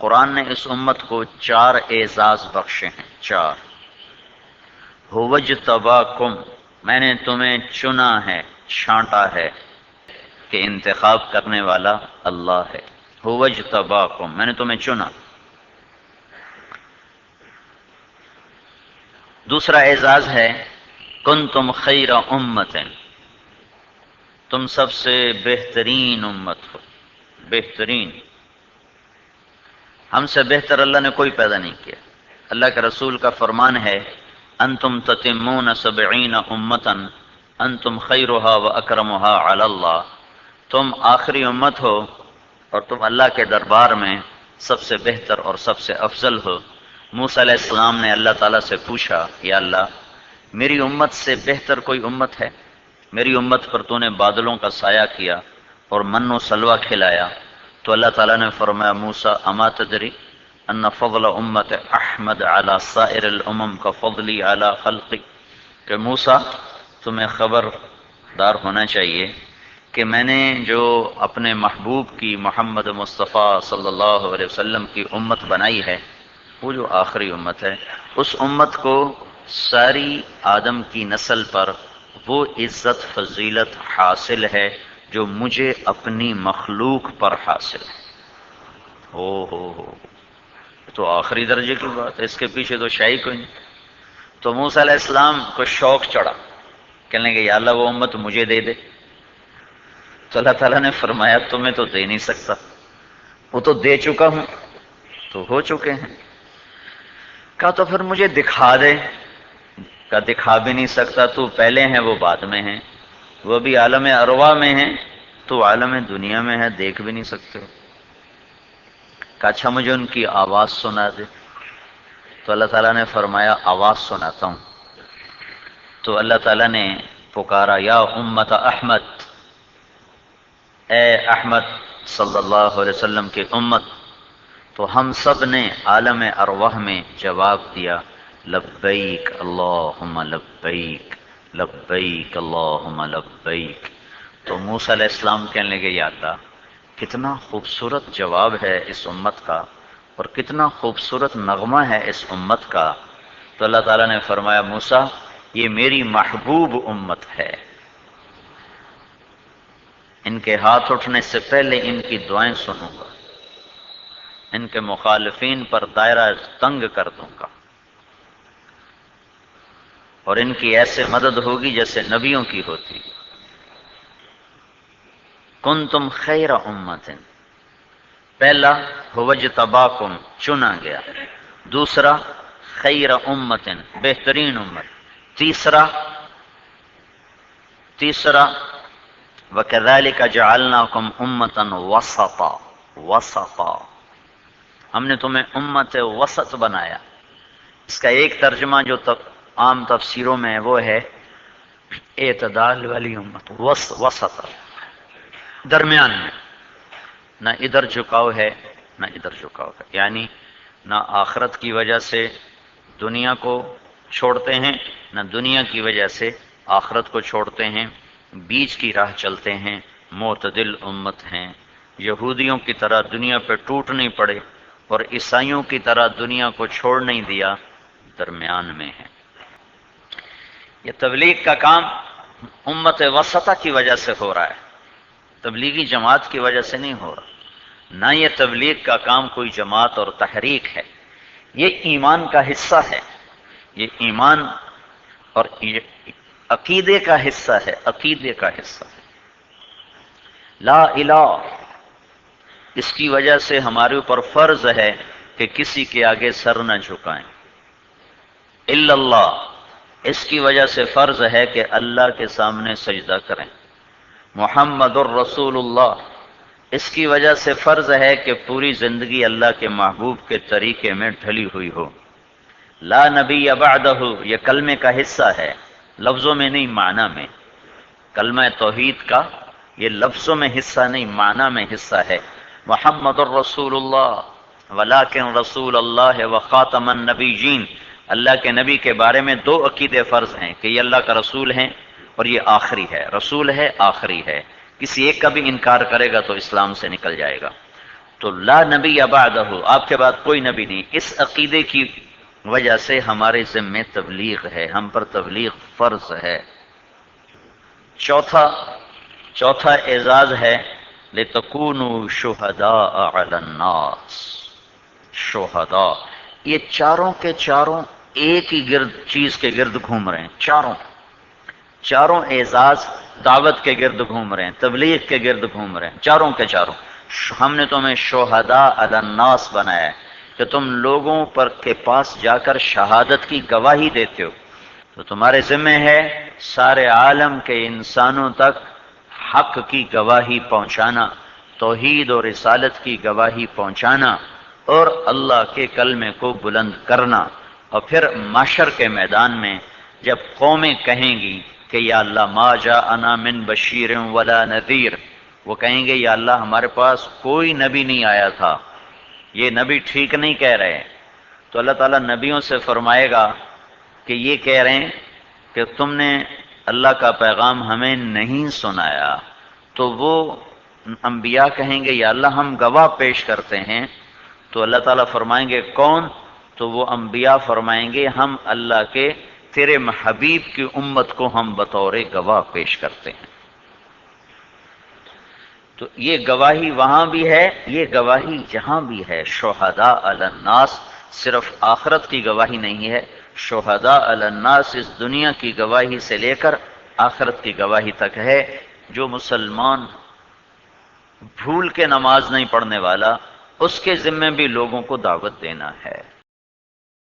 قرآن نے اس امت کو 4 اعزاز بخشے ہیں، 4۔ ہوجتباکم، میں نے تمہیں چنا ہے، چھانٹا ہے، کہ انتخاب کرنے والا اللہ ہے۔ ہوجتباکم، میں نے تمہیں چنا۔ دوسرا اعزاز ہے کنتم خیر امت، تم سب سے بہترین امت ہو، بہترین۔ ہم سے بہتر اللہ نے کوئی پیدا نہیں کیا۔ اللہ کے رسول کا فرمان ہے انتم تتمون 70 امتا انتم خیرها واکرمها علی اللہ، تم آخری امت ہو اور تم اللہ کے دربار میں سب سے بہتر اور سب سے افضل ہو۔ موسیٰ علیہ السلام نے اللہ تعالیٰ سے پوچھا، یا اللہ میری امت سے بہتر کوئی امت ہے؟ میری امت پر تو نے بادلوں کا سایہ کیا اور من و سلوہ کھلایا۔ تو اللہ تعالیٰ نے فرمایا موسیٰ اما تدری ان فضل امت احمد علی سائر الامم کا فضلی علی خلقی، کہ موسیٰ تمہیں خبردار ہونا چاہیے کہ میں نے جو اپنے محبوب کی محمد مصطفیٰ صلی اللہ علیہ وسلم کی امت بنائی ہے، وہ جو آخری امت ہے، اس امت کو ساری آدم کی نسل پر وہ عزت فضیلت حاصل ہے جو مجھے اپنی مخلوق پر حاصل ہے۔ ہو تو آخری درجے کی بات ہے، اس کے پیچھے تو شاہی کوئی نہیں۔ تو موسیٰ علیہ السلام کو شوق چڑھا، کہنے کہ یا اللہ وہ امت مجھے دے دے۔ تو اللہ تعالیٰ نے فرمایا تمہیں تو دے نہیں سکتا، وہ تو دے چکا ہوں، تو ہو چکے ہیں۔ کہا تو پھر مجھے دکھا دے۔ کہا دکھا بھی نہیں سکتا، تو پہلے ہیں وہ بعد میں ہیں، وہ بھی عالم ارواح میں ہیں، تو عالم دنیا میں ہے، دیکھ بھی نہیں سکتے۔ کہا اچھا مجھے ان کی آواز سنا دے۔ تو اللہ تعالیٰ نے فرمایا آواز سناتا ہوں۔ تو اللہ تعالیٰ نے پکارا یا امت احمد، اے احمد صلی اللہ علیہ وسلم کی امت۔ تو ہم سب نے عالم ارواح میں جواب دیا لبیک اللہم لبیک، لبیک اللہم لبیک۔ تو موسیٰ علیہ السلام کہنے لگے یا اللہ کتنا خوبصورت جواب ہے اس امت کا، اور کتنا خوبصورت نغمہ ہے اس امت کا۔ تو اللہ تعالیٰ نے فرمایا موسیٰ یہ میری محبوب امت ہے، ان کے ہاتھ اٹھنے سے پہلے ان کی دعائیں سنوں گا، ان کے مخالفین پر دائرہ تنگ کر دوں گا، اور ان کی ایسے مدد ہوگی جیسے نبیوں کی ہوتی۔ کنتم خیر امت، پہلا ہوجتباکم چنا گیا، دوسرا خیر امت بہترین امت، تیسرا وَكَذَلِكَ جَعَلْنَاكُمْ أُمَّةً وَسَطًا، ہم نے تمہیں امت وسط بنایا۔ اس کا ایک ترجمہ جو عام تفسیروں میں ہے وہ ہے اعتدال والی امت، وسط، درمیان میں، نہ ادھر جھکاؤ ہے نہ ادھر جھکاؤ ہے، یعنی نہ آخرت کی وجہ سے دنیا کو چھوڑتے ہیں نہ دنیا کی وجہ سے آخرت کو چھوڑتے ہیں، بیچ کی راہ چلتے ہیں، معتدل امت ہیں، یہودیوں کی طرح دنیا پہ ٹوٹ نہیں پڑے اور عیسائیوں کی طرح دنیا کو چھوڑ نہیں دیا، درمیان میں ہے۔ یہ تبلیغ کا کام امت وسطہ کی وجہ سے ہو رہا ہے، تبلیغی جماعت کی وجہ سے نہیں ہو رہا، نہ یہ تبلیغ کا کام کوئی جماعت اور تحریک ہے، یہ ایمان کا حصہ ہے، یہ ایمان اور عقیدے کا حصہ ہے، عقیدے کا حصہ ہے۔ لا الہ، اس کی وجہ سے ہمارے اوپر فرض ہے کہ کسی کے آگے سر نہ جھکائیں۔ الا اللہ، اس کی وجہ سے فرض ہے کہ اللہ کے سامنے سجدہ کریں۔ محمد الرسول اللہ، اس کی وجہ سے فرض ہے کہ پوری زندگی اللہ کے محبوب کے طریقے میں ڈھلی ہوئی ہو۔ لا نبی بعدہ، یہ کلمے کا حصہ ہے، لفظوں میں نہیں معنی میں۔ کلمہ توحید کا یہ لفظوں میں حصہ نہیں، معنی میں حصہ ہے۔ محمد الرسول اللہ ولکن رسول اللہ وخاتم النبیین، اللہ کے نبی کے بارے میں 2 عقیدے فرض ہیں کہ یہ اللہ کا رسول ہیں اور یہ آخری ہے، رسول ہے آخری ہے، کسی ایک کا بھی انکار کرے گا تو اسلام سے نکل جائے گا۔ تو لا نبی بعدہ، آپ کے بعد کوئی نبی نہیں، اس عقیدے کی وجہ سے ہمارے ذمہ تبلیغ ہے، ہم پر تبلیغ فرض ہے۔ چوتھا اعزاز ہے لِتَكُونُوا شُهَدَاءَ عَلَى النَّاسِ، شہداء، یہ چاروں کے چاروں ایک ہی چیز کے گرد گھوم رہے ہیں، چاروں اعزاز دعوت کے گرد گھوم رہے ہیں، تبلیغ کے گرد گھوم رہے ہیں، چاروں کے چاروں۔ ہم نے تمہیں شہداء علی الناس بنایا ہے کہ تم لوگوں پر کے پاس جا کر شہادت کی گواہی دیتے ہو، تو تمہارے ذمہ ہے سارے عالم کے انسانوں تک حق کی گواہی پہنچانا، توحید اور رسالت کی گواہی پہنچانا، اور اللہ کے کلمے کو بلند کرنا۔ اور پھر محشر کے میدان میں جب قومیں کہیں گی کہ یا اللہ ما جاءنا من بشیر ولا نذیر، وہ کہیں گے یا اللہ ہمارے پاس کوئی نبی نہیں آیا تھا، یہ نبی ٹھیک نہیں کہہ رہے، تو اللہ تعالیٰ نبیوں سے فرمائے گا کہ یہ کہہ رہے ہیں کہ تم نے اللہ کا پیغام ہمیں نہیں سنایا، تو وہ انبیاء کہیں گے یا اللہ ہم گواہ پیش کرتے ہیں، تو اللہ تعالیٰ فرمائیں گے کون؟ تو وہ انبیاء فرمائیں گے ہم اللہ کے تیرے حبیب کی امت کو ہم بطور گواہ پیش کرتے ہیں۔ تو یہ گواہی وہاں بھی ہے، یہ گواہی جہاں بھی ہے، شہداء علی الناس، صرف آخرت کی گواہی نہیں ہے، شہداء علی الناس اس دنیا کی گواہی سے لے کر آخرت کی گواہی تک ہے۔ جو مسلمان بھول کے نماز نہیں پڑھنے والا، اس کے ذمہ بھی لوگوں کو دعوت دینا ہے۔